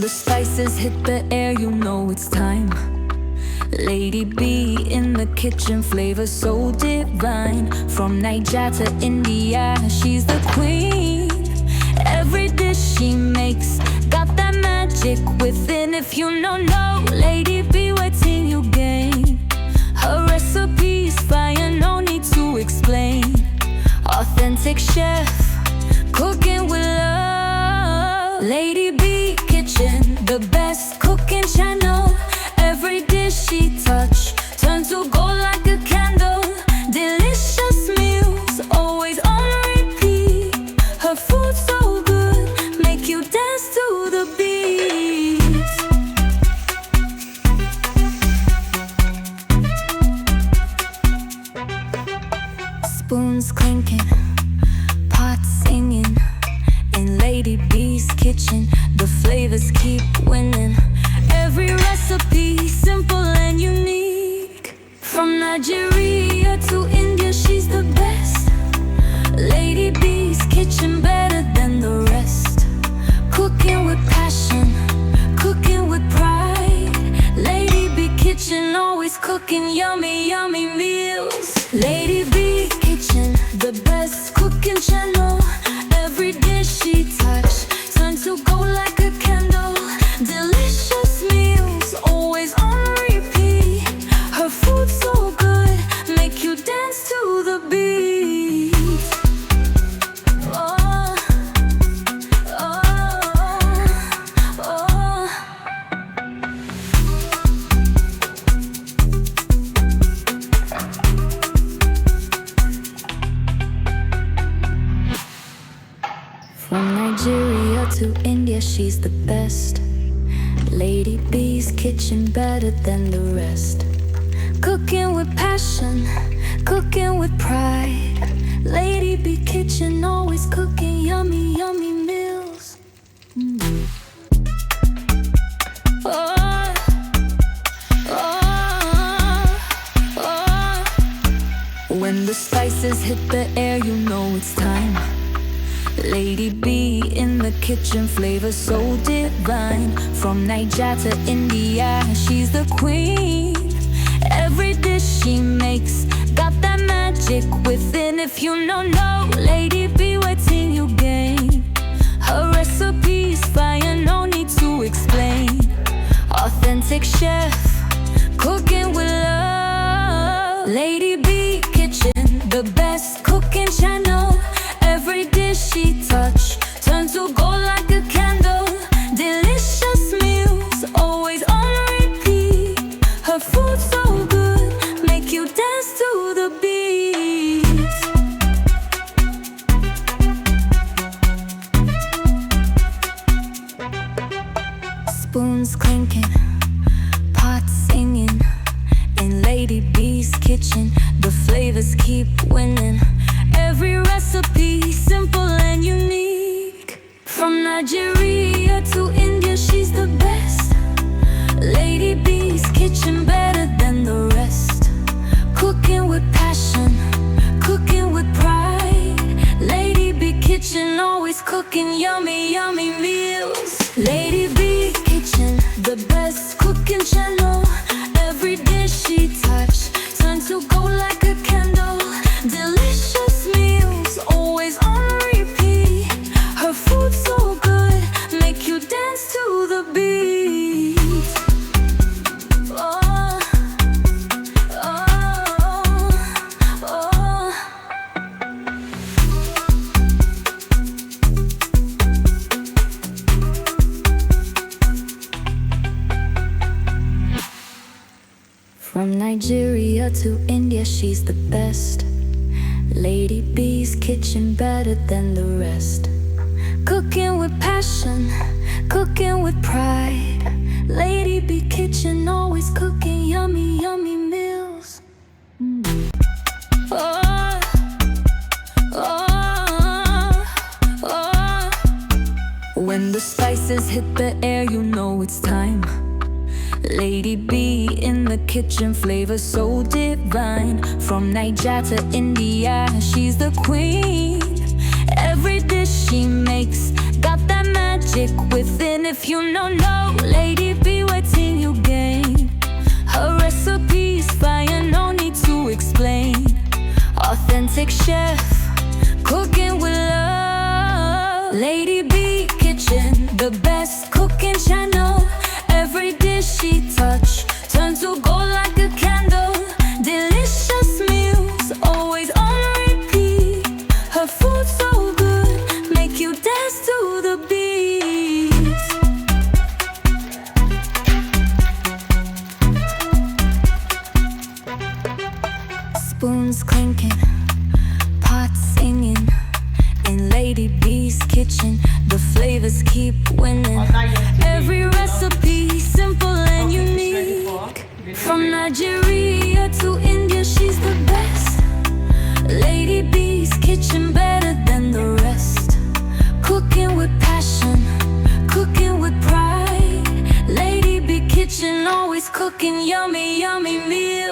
the spices hit the air, you know it's time. Lady B in the kitchen, flavor so divine. From Niger to India, she's the queen. Every dish she makes got that magic within. If you don't know Lady B, wait till you gain. Her recipe's fire, no need to explain. Authentic chef, cooking with love. Lady B Kitchen, the best cooking channel. Every dish she touch turns to gold like a candle. Delicious meals, always on repeat. Her food so good, make you dance to the beat. Spoons clinking, pots singing. In Lady B's kitchen, the flavors keep winning. Every recipe simple and unique. From Nigeria to India, she's the best. Lady B's kitchen, better than the rest. Cooking with passion, cooking with pride. Lady B Kitchen, always cooking yummy, yummy meals. Lady B Kitchen, the best cooking channel. Every dish she touch turns to gold like a candle. Delicious meals, always on repeat. Her food so good, make you dance to the beat. Oh, oh, oh. From Nigeria to India, she's the best. Lady B's kitchen, better than the rest. Cooking with passion, cooking with pride. Lady B Kitchen, always cooking yummy, yummy meals. Oh, oh, oh. When the spices hit the air, you know it's time. Lady B in the kitchen, flavor so divine. From Niger to India, she's the queen. Every dish she makes got that magic within. If you don't know Lady B, wait till you gain. Her recipe's fire, no need to explain. Authentic chef, cooking with love. Lady B Kitchen, the best cooking channel. Every dish she touch turns to gold like a candle. Delicious meals, always on repeat. Her food so good, make you dance to the beat. Spoons clinking, pots singing. In Lady B's kitchen, the flavors keep winning. Every recipe simple and unique. From Nigeria to India, she's the best. Lady B's kitchen, better than the rest. Cooking with passion, cooking with pride. Lady B Kitchen, always cooking yummy, yummy meals. Lady B Kitchen, the best cooking channel. Every dish she touch turns to gold like a candle. Delicious meals, always on repeat. Her food so good, make you dance to the beat. Oh, oh, oh. From Nigeria to India, she's the best. Lady B's kitchen, better than the rest. Cooking with passion, cooking with pride. Lady B Kitchen, always cooking yummy, yummy meals. Oh, oh, oh. When the spices hit the air, you know it's time. Lady B in the kitchen, flavor so divine. From Niger to India, she's the queen. Every dish she makes got that magic magic within. If you know, Lady B waiting you gain. Her recipes fire, no need to explain. Authentic chef, cooking with love. Lady B Kitchen, the best cooking channel. Every dish she touch turns to gold like a candle. Delicious meals, always on repeat. Her food so good, make you dance to the beat. Spoons clinking, pots singing. In Lady B's kitchen, the flavors keep winning. Every recipe simple and unique. From Nigeria to India, she's the best. Lady B's kitchen, better than the rest. Cooking with passion, cooking with pride. Lady B Kitchen, always cooking yummy, yummy meals.